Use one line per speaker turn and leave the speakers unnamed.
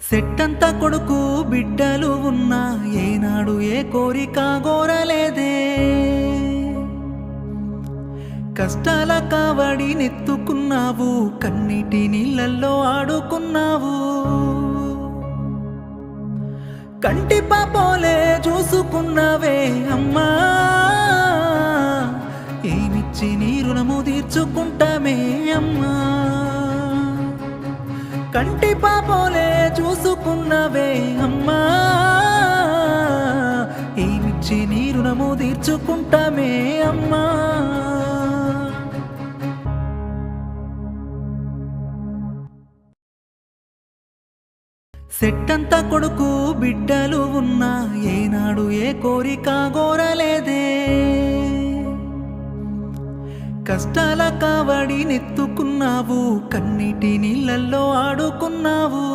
సెట్టంతా కొడుకు బిడ్డలు ఉన్నా ఏనాడు ఏ కోరిక గోరలేదే. కష్టాల కావడి నెత్తుకున్నావు, కన్నీటి నీళ్ళల్లో ఆడుకున్నావు. కంటి పాపోలే చూసుకున్నావే అమ్మా, ఏమిచ్చి నీ రుణము తీర్చుకుంటామే అమ్మా. కంటి పాపోలే చూసుకున్నవే అమ్మా, ఏమిచ్చి నీ రుణము తీర్చుకుంటామే అమ్మా. సెట్టంతా కొడుకు బిడ్డలు ఉన్నా ఏనాడు ఏ కోరిక గోరలేదే. కష్టాల కావడి నెత్తుకున్నావు, కన్నీటి నీళ్ళల్లో ఆడుకున్నావు.